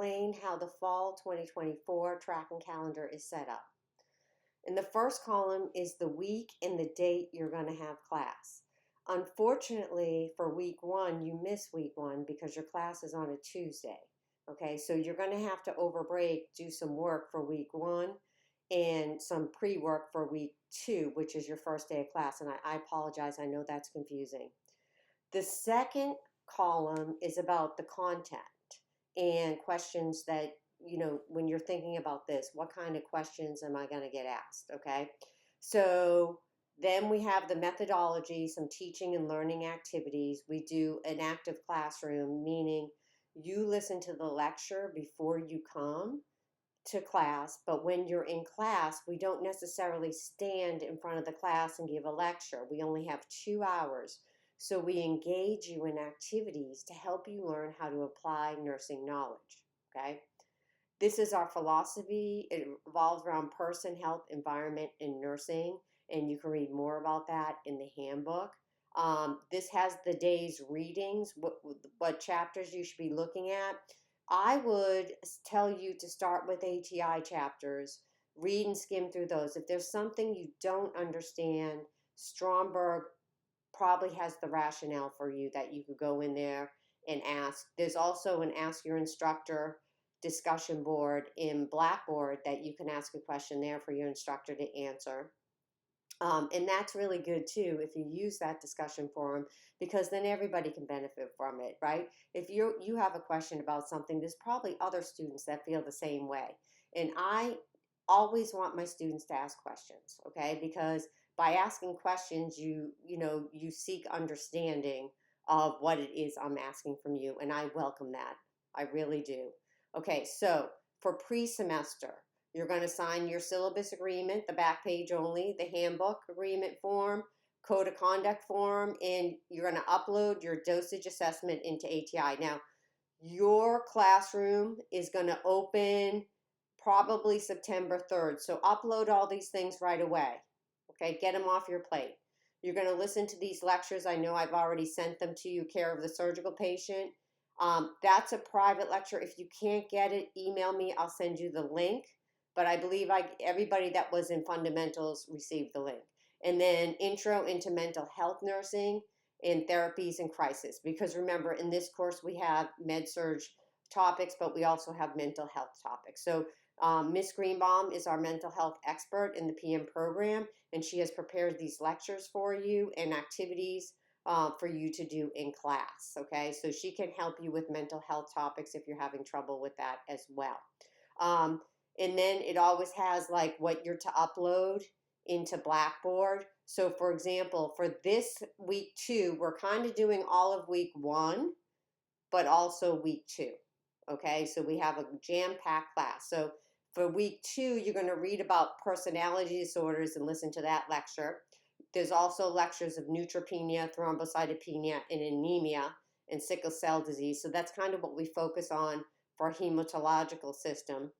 explain how the fall 2024 tracking calendar is set up. In the first column is the week and the date you're going to have class. Unfortunately, for week 1, you miss week 1 because your class is on a Tuesday. Okay, so you're going to have to over break, do some work for week 1 and some pre-work for week 2, which is your first day of class. And I apologize, I know that's confusing. The second column is about the content and questions that, when you're thinking about this, what kind of questions am I going to get asked? Okay, so then we have the methodology, some teaching and learning activities. We do an active classroom, meaning you listen to the lecture before you come to class, but when you're in class, we don't necessarily stand in front of the class and give a lecture. We only have 2 hours. So we engage you in activities to help you learn how to apply nursing knowledge, okay? This is our philosophy. It revolves around person, health, environment, and nursing, and you can read more about that in the handbook. This has the day's readings, what chapters you should be looking at. I would tell you to start with ATI chapters, read and skim through those. If there's something you don't understand, Stromberg probably has the rationale for you that you could go in there and ask. There's also an Ask Your Instructor discussion board in Blackboard that you can ask a question there for your instructor to answer. And that's really good too if you use that discussion forum, because then everybody can benefit from it, right? If you have a question about something, there's probably other students that feel the same way. And I always want my students to ask questions, okay? Because by asking questions, you seek understanding of what it is I'm asking from you, and I welcome that. I really do. Okay, so for pre-semester, you're going to sign your syllabus agreement, the back page only, the handbook agreement form, code of conduct form, and you're going to upload your dosage assessment into ATI. Now, your classroom is going to open probably September 3rd, so upload all these things right away. Okay, get them off your plate. You're going to listen to these lectures. I know I've already sent them to you, Care of the Surgical Patient. That's a private lecture. If you can't get it, email me. I'll send you the link. But I believe everybody that was in fundamentals received the link. And then intro into mental health nursing and therapies in crisis. Because remember, in this course, we have med-surg topics, but we also have mental health topics. So Ms. Greenbaum is our mental health expert in the PM program, and she has prepared these lectures for you and activities for you to do in class, okay? So she can help you with mental health topics if you're having trouble with that as well. And then it always has like what you're to upload into Blackboard. So for example, for this week 2, we're kind of doing all of week 1, but also week 2, okay? So we have a jam-packed class. So for week 2, you're going to read about personality disorders and listen to that lecture. There's also lectures of neutropenia, thrombocytopenia, and anemia, and sickle cell disease. So that's kind of what we focus on for our hematological system.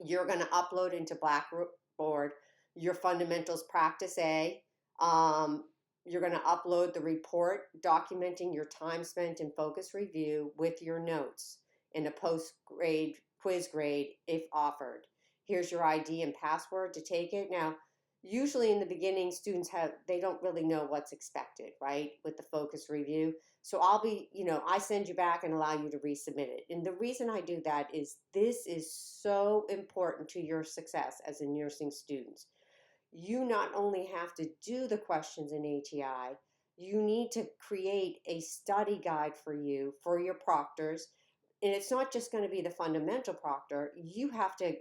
You're going to upload into Blackboard your fundamentals practice A. You're going to upload the report documenting your time spent in focus review with your notes in a post-grade quiz grade if offered. Here's your ID and password to take it. Now, usually in the beginning, students they don't really know what's expected, right, with the focus review. So I send you back and allow you to resubmit it. And the reason I do that is this is so important to your success as a nursing student. You not only have to do the questions in ATI, you need to create a study guide for you, for your proctors. And it's not just going to be the fundamental proctor. You have to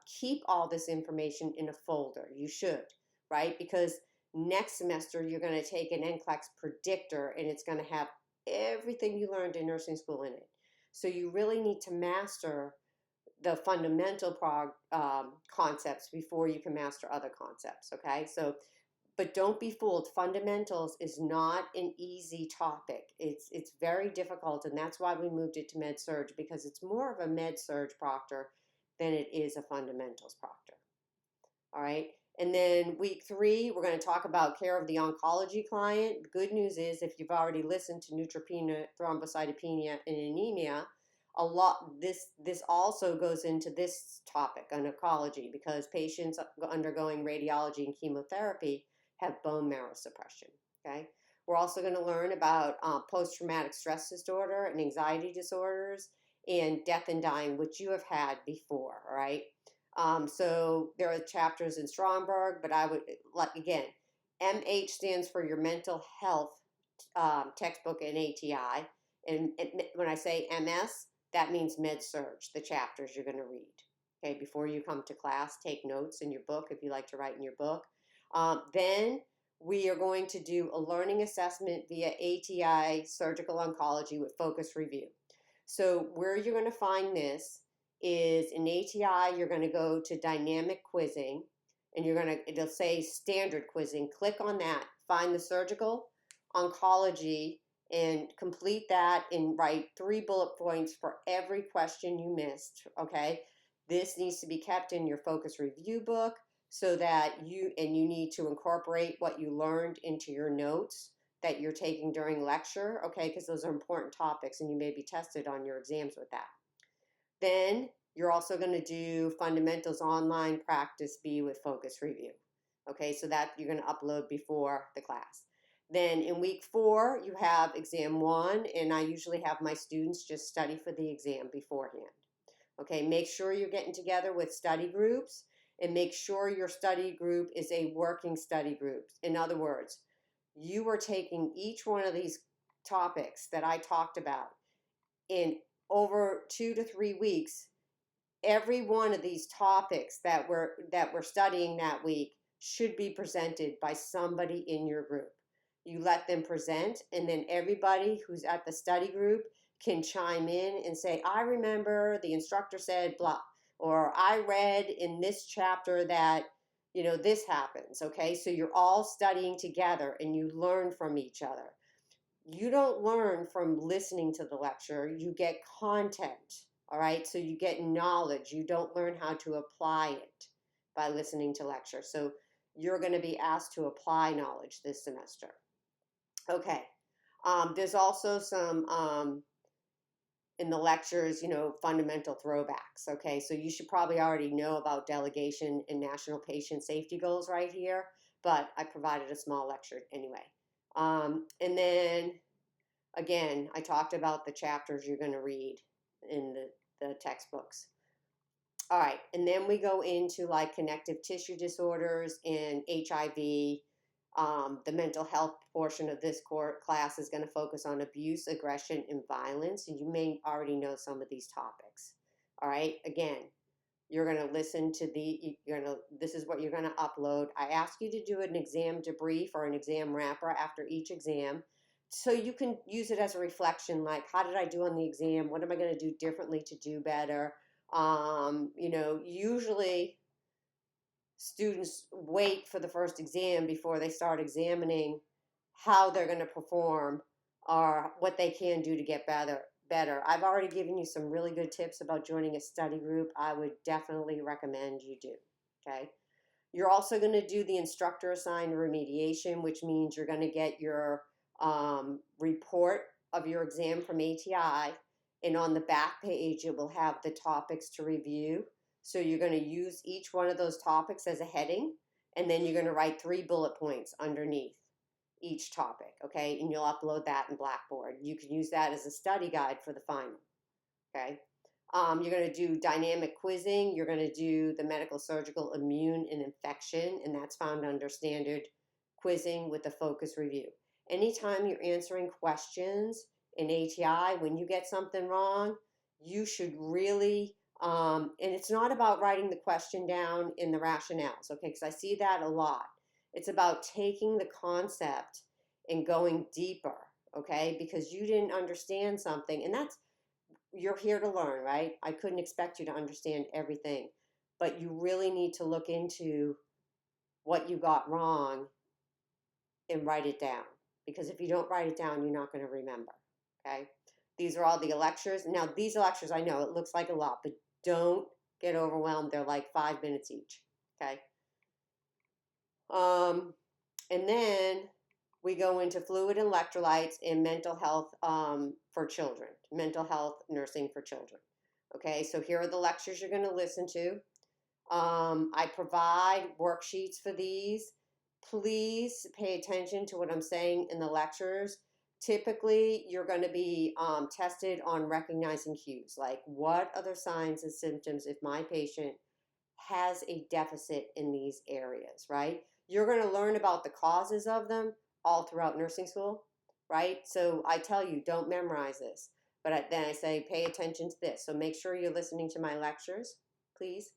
keep all this information in a folder. You should, right? Because next semester you're going to take an NCLEX predictor and it's going to have everything you learned in nursing school in it. So you really need to master the fundamental concepts before you can master other concepts, okay? So, but don't be fooled. Fundamentals is not an easy topic. It's very difficult, and that's why we moved it to med-surg, because it's more of a med-surg proctor than it is a fundamentals proctor. All right, and then week 3, we're going to talk about care of the oncology client. The good news is if you've already listened to neutropenia, thrombocytopenia, and anemia, a lot, this also goes into this topic on oncology, because patients undergoing radiology and chemotherapy have bone marrow suppression. Okay, we're also going to learn about post-traumatic stress disorder and anxiety disorders and death and dying, which you have had before. All right. So there are chapters in Stromberg, but I would, like, again, MH stands for your mental health textbook in ATI. And when I say MS, that means med surge, the chapters you're going to read. Okay, before you come to class, take notes in your book if you like to write in your book. Then we are going to do a learning assessment via ATI surgical oncology with focus review. So where you're going to find this is in ATI, you're going to go to dynamic quizzing, and it'll say standard quizzing. Click on that, find the surgical oncology, and complete that and write 3 bullet points for every question you missed. Okay, this needs to be kept in your focus review book, so that you need to incorporate what you learned into your notes that you're taking during lecture. Okay, because those are important topics and you may be tested on your exams with that. Then you're also going to do fundamentals online practice B with focus review. Okay, so that you're going to upload before the class. Then in week 4, you have exam 1, and I usually have my students just study for the exam beforehand. Okay, make sure you're getting together with study groups, and make sure your study group is a working study group. In other words, you are taking each one of these topics that I talked about in over 2 to 3 weeks. Every one of these topics that we're studying that week should be presented by somebody in your group. You let them present, and then everybody who's at the study group can chime in and say, I remember the instructor said blah, or I read in this chapter that, this happens. Okay, so you're all studying together and you learn from each other. You don't learn from listening to the lecture, you get content. All right, so you get knowledge. You don't learn how to apply it by listening to lecture. So you're going to be asked to apply knowledge this semester. Okay, there's also some in the lectures, fundamental throwbacks. Okay, so you should probably already know about delegation and national patient safety goals right here, but I provided a small lecture anyway. And then again, I talked about the chapters you're going to read in the textbooks. All right, and then we go into like connective tissue disorders and HIV. The mental health portion of this class is going to focus on abuse, aggression, and violence. And you may already know some of these topics. All right, again, you're going to listen to this is what you're going to upload. I ask you to do an exam debrief or an exam wrapper after each exam, so you can use it as a reflection, like, how did I do on the exam? What am I going to do differently to do better? Usually students wait for the first exam before they start examining how they're going to perform or what they can do to get better. I've already given you some really good tips about joining a study group. I would definitely recommend you do. Okay. You're also going to do the instructor assigned remediation, which means you're going to get your report of your exam from ATI, and on the back page it will have the topics to review. So you're going to use each one of those topics as a heading, and then you're going to write 3 bullet points underneath each topic, okay? And you'll upload that in Blackboard. You can use that as a study guide for the final, okay? You're going to do dynamic quizzing. You're going to do the medical, surgical, immune, and infection, and that's found under standard quizzing with a focus review. Anytime you're answering questions in ATI, when you get something wrong, you should really, and it's not about writing the question down in the rationales, okay, because I see that a lot. It's about taking the concept and going deeper, okay, because you didn't understand something, and you're here to learn, right? I couldn't expect you to understand everything, but you really need to look into what you got wrong and write it down, because if you don't write it down, you're not going to remember, okay? These are all the lectures. Now, these lectures, I know it looks like a lot, but don't get overwhelmed. They're like 5 minutes each, okay? And then we go into fluid and electrolytes and mental health for children, mental health nursing for children. Okay, so here are the lectures you're going to listen to. I provide worksheets for these. Please pay attention to what I'm saying in the lectures. Typically, you're going to be tested on recognizing cues, like what other signs and symptoms if my patient has a deficit in these areas, right? You're going to learn about the causes of them all throughout nursing school, right? So I tell you, don't memorize this, but then I say pay attention to this. So make sure you're listening to my lectures, please.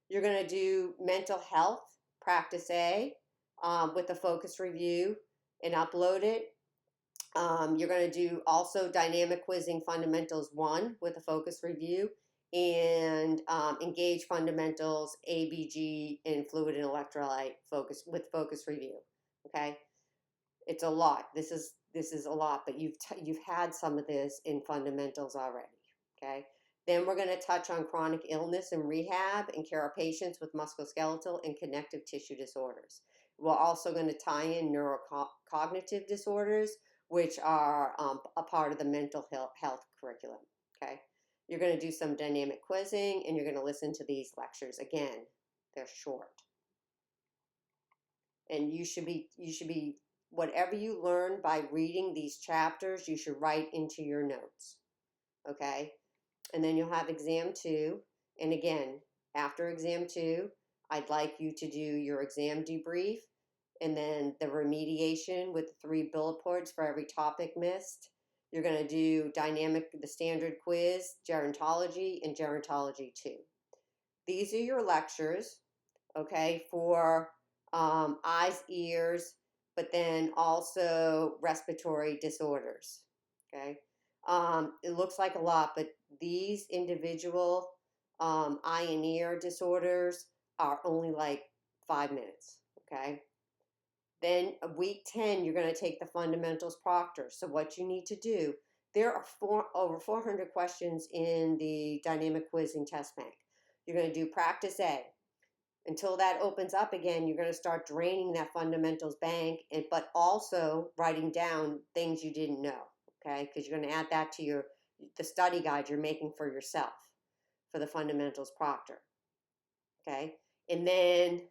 You're going to do mental health, practice A, with a focus review and upload it. You're going to do also dynamic quizzing fundamentals 1 with a focus review and engage fundamentals ABG in fluid and electrolyte focus with focus review. Okay, it's a lot. This is a lot, but you've had some of this in fundamentals already. Okay. Then we're going to touch on chronic illness and rehab and care of patients with musculoskeletal and connective tissue disorders. We're also going to tie in neurocognitive disorders, which are a part of the mental health curriculum. Okay, you're going to do some dynamic quizzing, and you're going to listen to these lectures. Again, they're short, and you should be whatever you learn by reading these chapters, you should write into your notes. Okay. And then you'll have exam 2. And again, after exam 2, I'd like you to do your exam debrief and then the remediation with the 3 bullet points for every topic missed. You're going to do the standard quiz, gerontology, and gerontology 2. These are your lectures, okay, for eyes, ears, but then also respiratory disorders, okay. It looks like a lot, but these individual eye and ear disorders are only like 5 minutes, okay? Then week 10, you're going to take the fundamentals proctor. So what you need to do, there are over 400 questions in the dynamic quizzing test bank. You're going to do practice A. Until that opens up again, you're going to start draining that fundamentals bank, but also writing down things you didn't know. Okay, because you're going to add that to the study guide you're making for yourself for the fundamentals proctor. Okay, and then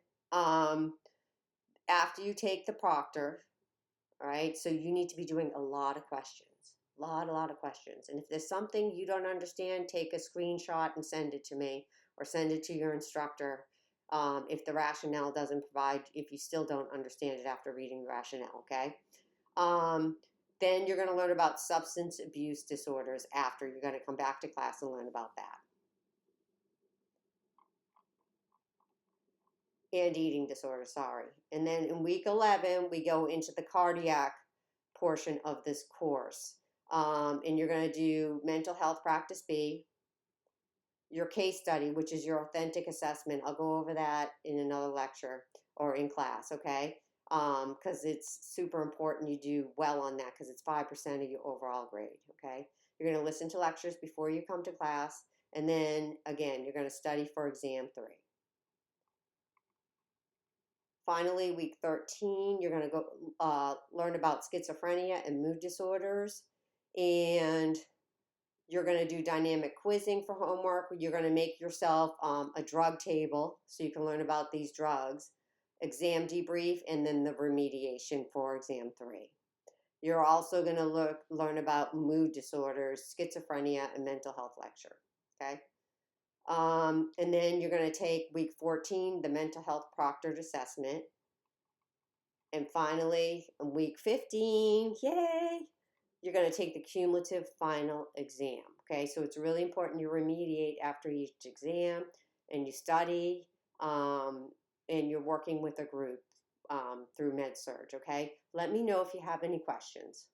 after you take the proctor, all right, so you need to be doing a lot of questions, a lot of questions. And if there's something you don't understand, take a screenshot and send it to me or send it to your instructor. If the rationale doesn't provide, if you still don't understand it after reading the rationale, okay? Then you're going to learn about substance abuse disorders after. You're going to come back to class and learn about that. And eating disorders, sorry. And then in week 11, we go into the cardiac portion of this course. And you're going to do mental health practice B, your case study, which is your authentic assessment. I'll go over that in another lecture or in class, okay? Because it's super important you do well on that because it's 5% of your overall grade, okay? You're going to listen to lectures before you come to class, and then, again, you're going to study for exam 3. Finally, week 13, you're going to go learn about schizophrenia and mood disorders, and you're going to do dynamic quizzing for homework. You're going to make yourself a drug table so you can learn about these drugs, exam debrief, and then the remediation for exam 3. You're also going to learn about mood disorders, schizophrenia, and mental health lecture, okay? And then you're going to take week 14, the mental health proctored assessment. And finally, in week 15, yay, you're going to take the cumulative final exam. Okay, so it's really important you remediate after each exam and you study and you're working with a group through MedSurg. Okay, let me know if you have any questions.